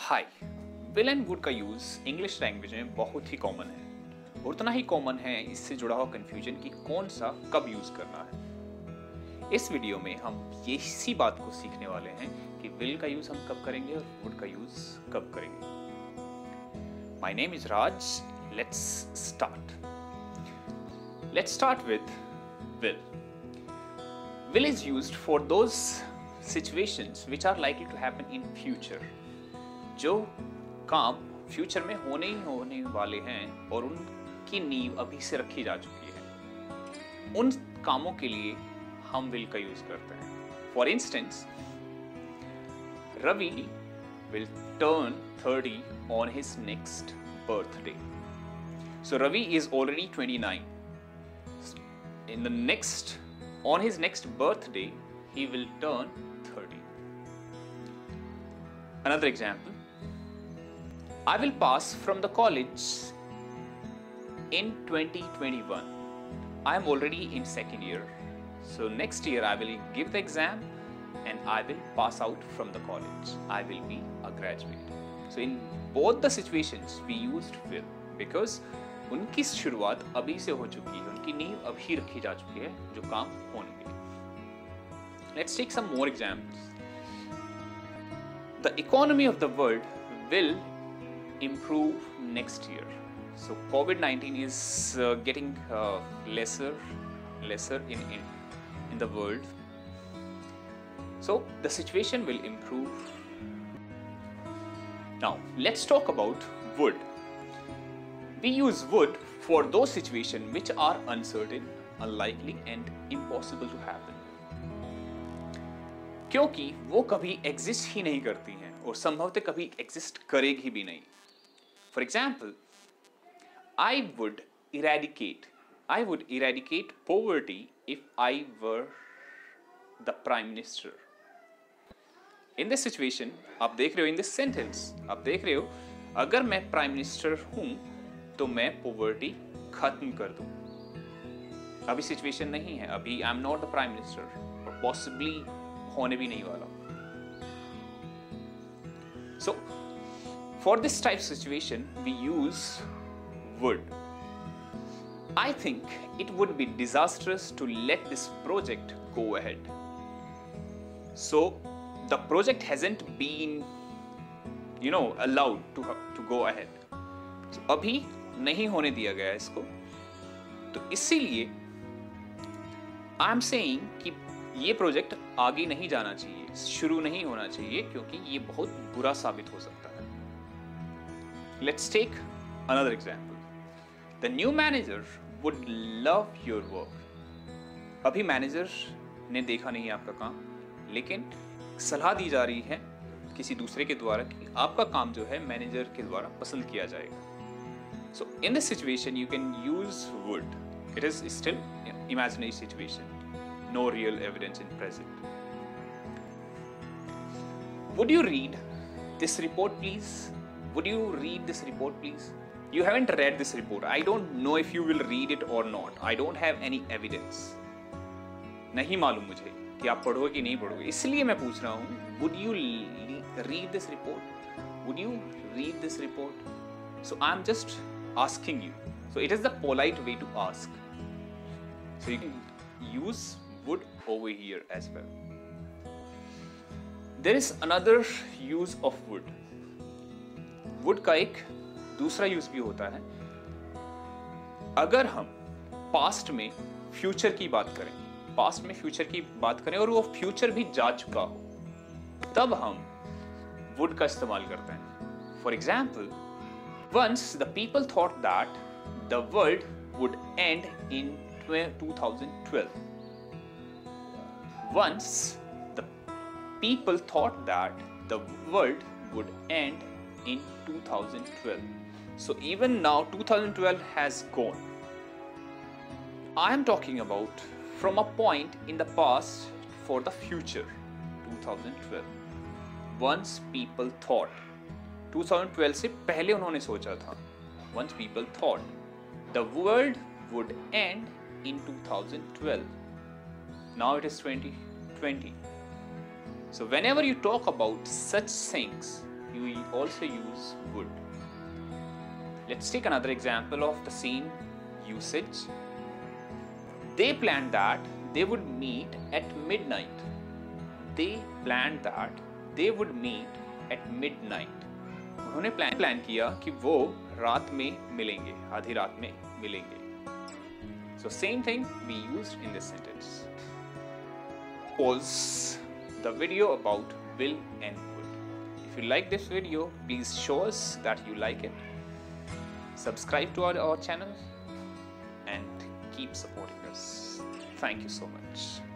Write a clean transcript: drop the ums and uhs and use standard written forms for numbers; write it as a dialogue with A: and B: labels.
A: Hi. Will and would का use English language में बहुत ही कॉमन है। उतना ही कॉमन है इससे जुड़ा हुआ कंफ्यूजन कि कौन सा कब यूज करना है। इस वीडियो में हम इसी बात को सीखने वाले हैं कि विल का यूज हम कब करेंगे और वुड का यूज कब करेंगे। My name is Raj. Let's start. Let's start with will. Will is used for those situations which are likely to happen in future. जो काम फ्यूचर में होने वाले हैं और उनकी नींव अभी से रखी जा चुकी है, उन कामों के लिए हम will का यूज करते हैं। For instance, Ravi will turn 30 on his next birthday. So Ravi is already 29. On his next birthday, he will turn 30. Another example. I will pass from the college in 2021. I am already in second year. So next year I will give the exam and I will pass out from the college. I will be a graduate. So in both the situations we used will because उनकी शुरुआत अभी से हो चुकी है, उनकी नींव अभी रखी जा चुकी है जो काम होने के लिए। Let's take some more examples. The economy of the world will improve next year. So COVID-19 is getting lesser in the world. So the situation will improve. Now let's talk about would. We use would for those situations which are uncertain, unlikely and impossible to happen. क्योंकि वो कभी exist ही नहीं करती हैं और संभवतः कभी exist करेगी भी नहीं। For example, I would eradicate poverty if I were the prime minister. In this situation, आप देख रहे हो, in this sentence, आप देख रहे हो, अगर मैं प्राइम मिनिस्टर हूं तो मैं पॉवर्टी खत्म कर दूं। अभी सिचुएशन नहीं है, अभी I am not the prime minister और पॉसिबली होने भी नहीं वाला। So for this type situation we use would. I think it would be disastrous to let this project go ahead. So the project hasn't been allowed to go ahead. So अभी नहीं होने दिया गया इसको, तो इसीलिए आई एम सेइंग कि ये प्रोजेक्ट आगे नहीं जाना चाहिए, शुरू नहीं होना चाहिए क्योंकि ये बहुत बुरा साबित हो सकता है। Let's take another example. The new manager would love your work. अभी मैनेजर ने देखा नहीं आपका काम, लेकिन सलाह दी जा रही है किसी दूसरे के द्वारा कि आपका काम जो है मैनेजर के द्वारा पसंद किया जाएगा। So in this situation you can use would. It is still imaginary situation, no real evidence in present. Would you read this report please? Would you read this report please? You haven't read this report. I don't know if you will read it or not. I don't have any evidence. नहीं मालूम मुझे कि आप पढ़ोगे कि नहीं पढ़ोगे, इसलिए मैं पूछ रहा हूँ would you read this report? Would you read this report? So I'm just asking you. So it is the polite way to ask. So you can use would over here as well. There is another use of would. Would का एक दूसरा use भी होता है। अगर हम past में future की बात करें, और वो फ्यूचर भी जा चुका हो, तब हम would का इस्तेमाल करते हैं। For example, once the people thought that the world would end in 2012. Once the people thought that the world would end in 2012. So even now 2012 has gone. I am talking about from a point in the past for the future, 2012. Once people thought, 2012 से पहले उन्होंने सोचा था। Once people thought the world would end in 2012. Now it is 2020. So whenever you talk about such things, we also use would. Let's take another example of the same usage. They planned that they would meet at midnight. They planned that they would meet at midnight. उन्होंने plan किया कि वो रात में मिलेंगे, आधी रात में मिलेंगे. So same thing we used in this sentence. Was the video about will and would. If you like this video, please show us that you like it. Subscribe to our channel and keep supporting us. Thank you so much.